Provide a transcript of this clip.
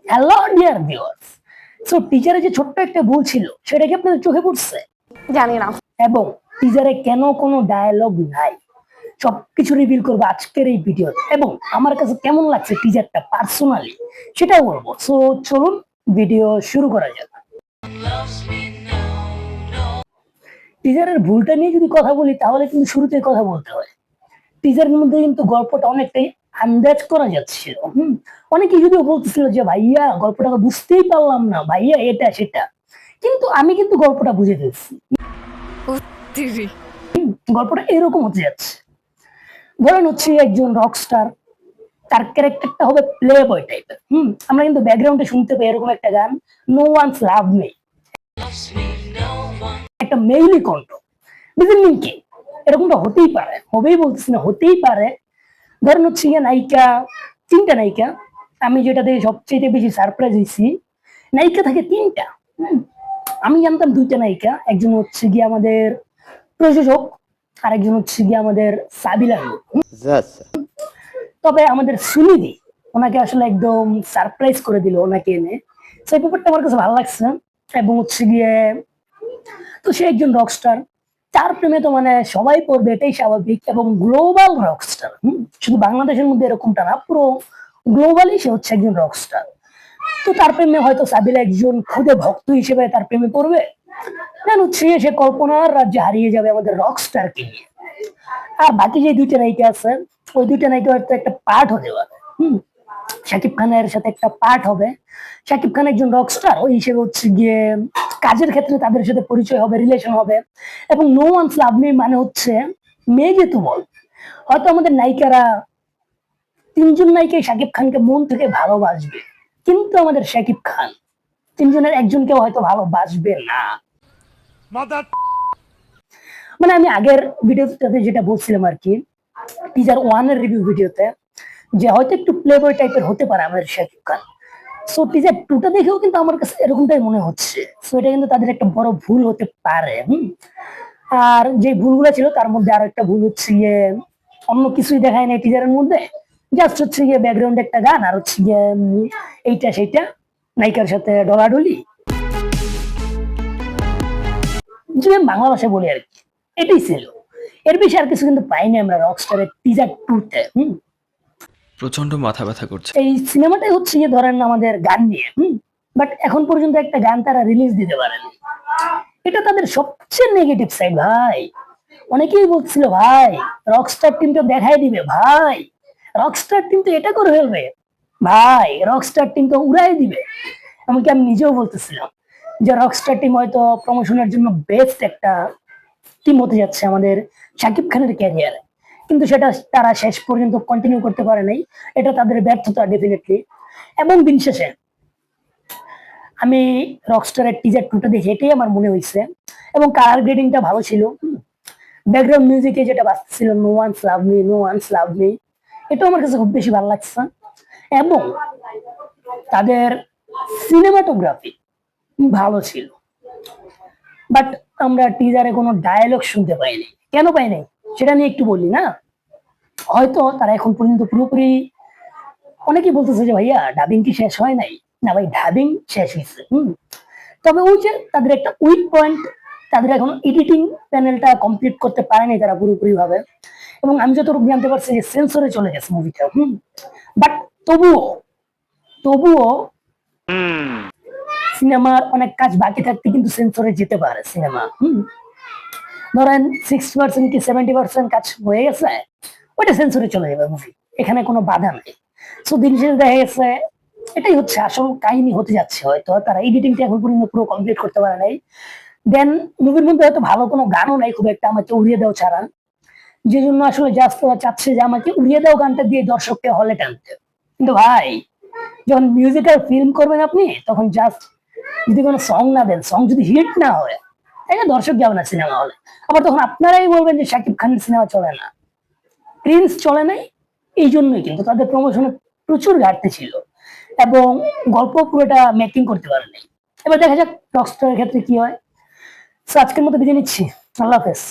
Hello dear viewers, so টিচারে যে ছোট্ট একটা ভুল ছিল সেটা কি আপনাদের চোখে পড়ছে? জানি না। এবং টিচারে কেন কোনো ডায়ালগ নাই সবকিছু রিভিল করবো আজকের এই ভিডিওতে, এবং আমার কাছে কেমন লাগছে টিচারটা পার্সোনালি সেটাও বলবো। সো চলুন ভিডিও শুরু করা যাক। টিচারের ভুলটা নিয়ে যদি কথা বলি তাহলে কিন্তু শুরুতেই কথা বলতে হয়। টিচারের মধ্যে কিন্তু গল্পটা অনেকটাই আন্দাজ করা যাচ্ছিল। অনেকে যদিও বলতেছিল যে ভাইয়া গল্পটা বুঝতেই পারলাম না, ভাইয়া এটা সেটা, কিন্তু আমি কিন্তু গল্পটা বুঝে ফেলছি। গল্পটা এরকম হতে যাচ্ছে, ধরেন হচ্ছে একজন রকস্টার, তার ক্যারেক্টারটা হবে প্লে বয় টাইপের। আমরা কিন্তু ব্যাকগ্রাউন্ডে শুনতে পাই এরকম একটা গান, নো ওয়ান্স লাভ মি, একটা মেইলি কণ্ঠ। বুঝলেন কি? এরকমটা হতেই পারে, হবেই বলতেছি না, হতেই পারে। ধরেন হচ্ছে গিয়ে নায়িকা, তিনটা নায়িকা, আমি যেটা দিয়ে সবচেয়ে বেশি সারপ্রাইজ হয়েছি, নায়িকা থাকে তিনটা। আমি জানতাম দুইটা নায়িকা, একজন হচ্ছে গিয়ে আমাদের প্রযোজক, আর একজন হচ্ছে গিয়ে আমাদের সাবিলা। তবে আমাদের সুনিধি ওনাকে আসলে একদম সারপ্রাইজ করে দিল ওনাকে এনে, সেই ব্যাপারটা আমার কাছে ভালো লাগছে। এবং হচ্ছে গিয়ে তো সে একজন রকস্টার, তার প্রেমে তো মানে সবাই পড়বে, এটাই স্বাভাবিক। এবং গ্লোবাল রকস্টার, শুধু বাংলাদেশের মধ্যে এরকমটা না, পুরো গ্লোবালি সে হচ্ছে একজন রকস্টার। তো তার প্রেমে হয়তো সাবিলা একজন খুদে ভক্ত হিসেবে তার প্রেমে পড়বে, দেন হচ্ছে সে কল্পনার রাজ্যে হারিয়ে যাবে আমাদের রকস্টারকে নিয়ে। আর বাকি যে দুইটা নায়িকা আছে, ওই দুইটা নায়িকা হয়তো একটা পার্ট হতে পারে। শাকিব খানের সাথে একটা পার্ট হবে। শাকিব খান একজন রকস্টার, ওই হিসেবে হচ্ছে গিয়ে কাজের ক্ষেত্রে তাদের সাথে পরিচয় হবে, রিলেশন হবে। এবং নো ওয়ান্স লাভ মি মানে হচ্ছে মেয়ে যেহেতু বল, হয়তো আমাদের নায়িকারা তিনজন নায়িকাই শাকিব খানকে মন থেকে ভালোবাসবে, কিন্তু আমাদের শাকিব খান তিনজনের একজনকেও হয়তো ভালোবাসবে না। মানে আমি আগের ভিডিওতে যেটা বলছিলাম আর কি, টিজার ওয়ান এর রিভিউ ভিডিওতে, যে হয়তো একটু প্লে বয় টাইপের হতে পারে আমাদের শাকিব খান। সো টিজার টুটা দেখেও কিন্তু আমার কাছে এরকমটাই মনে হচ্ছে। সো এটা কিন্তু তাদের একটা বড় ভুল হতে পারে। আর যে ভুলগুলো ছিল তার মধ্যে আরো একটা ভুল হচ্ছে গিয়ে অন্য কিছুই দেখায় না টিজারের মধ্যে, জাস্ট হচ্ছে গিয়ে ব্যাকগ্রাউন্ডে একটা গান, আর হচ্ছে গিয়ে এইটা সেইটা নায়িকার সাথে ডলাডলি, যে বাংলা ভাষায় বলি আর কি, এটাই ছিল। এর বেশি আর কিছু কিন্তু পাইনি আমরা রকস্টারের টিজার টুতে। প্রচন্ড মাথা ব্যথা করছে। এই সিনেমাটাই হচ্ছে গিয়ে ধরেন আমাদের গান নিয়ে, বাট এখন পর্যন্ত একটা গান তারা রিলিজ দিতে পারেনি। এটা তাদের সবচেয়ে নেগেটিভ সাইড ভাই। অনেকেই বলছিল ভাই রকস্টার টিম তো দেখাই দিবে, ভাই রকস্টার টিম তো এটা করে ফেলবে, ভাই রকস্টার টিম তো উড়াই দিবে। এমনকি আমি নিজেও বলতেছিলাম যে রকস্টার টিম হয়তো প্রমোশনের জন্য বেস্ট একটা টিম হতে যাচ্ছে আমাদের শাকিব খানের ক্যারিয়ারে, কিন্তু সেটা তারা শেষ পর্যন্ত কন্টিনিউ করতে পারে নাই। এটা তাদের ব্যর্থতা ডেফিনেটলি। এবং দিন শেষে আমি রকস্টারের টিজার টুটা দেখে এটাই আমার মনে হয়েছে। এবং কালার গ্রেডিংটা ভালো ছিল, ব্যাকগ্রাউন্ড মিউজিকে যেটা বাজছিল no one's love me, no one's love me, এটাও আমার কাছে খুব বেশি ভালো লাগছে। এবং তাদের সিনেমাটোগ্রাফি ভালো ছিল, বাট আমরা টিজারে কোনো ডায়ালগ শুনতে পাইনি। কেন পাইনি সেটা নিয়ে একটু বলি না। হয়তো তারা এখন পর্যন্ত পুরোপুরি, অনেকেই বলতেছে যে ভাইয়া ডাবিং কি শেষ হয় নাই, না ভাই ডাবিং শেষ হয়েছে। তবে ওই যে তাদের একটা উইক পয়েন্ট, তাদের এখন এডিটিং প্যানেলটা কমপ্লিট করতে পারেনি তারা পুরোপুরি ভাবে। এবং আমি যতটুকু জানতে পারছি যে সেন্সরে চলে গেছে মুভিটা। বাট তবুও তবুও সিনেমার অনেক কাজ বাকি থাকতে কিন্তু সেন্সরে যেতে পারে সিনেমা। ধরেন 60% কি 70% কাজ হয়ে গেছে, ওইটা সেন্সরে চলে যাবে মুভি, এখানে কোনো বাধা নেই। সো দিন শেষে দেখা গেছে এটাই হচ্ছে আসল কাহিনী হতে যাচ্ছে। হয়তো তারা এডিটিংটা এখন পর্যন্ত পুরো কমপ্লিট করতে পারে নাই। দেন মুভির মধ্যে হয়তো ভালো কোনো গানও নাই খুব একটা, আমাকে উড়িয়ে দাও ছাড়া, যে জন্য আসলে জাস্ট ওরা চাচ্ছে যে আমাকে উড়িয়ে দাও গানটা দিয়ে দর্শককে হলে টানতে। কিন্তু ভাই যখন মিউজিক্যাল ফিল্ম করবেন আপনি, তখন জাস্ট যদি কোনো সং না দেন, সং যদি হিট না হয়, তাহলে দর্শক যাবে না সিনেমা হলে। আবার তখন আপনারাই বলবেন যে শাকিব খানের সিনেমা চলে না, প্রিন্স চলে নাই। এই জন্যই কিন্তু তাদের প্রমোশনে প্রচুর ঘাটতি ছিল, এবং গল্প পুরোটা মেকিং করতে পারেনি। এবার দেখা যাক রকস্টারের ক্ষেত্রে কি হয়। আজকের মতো বিদায় নিচ্ছি, আল্লাহ হাফেজ।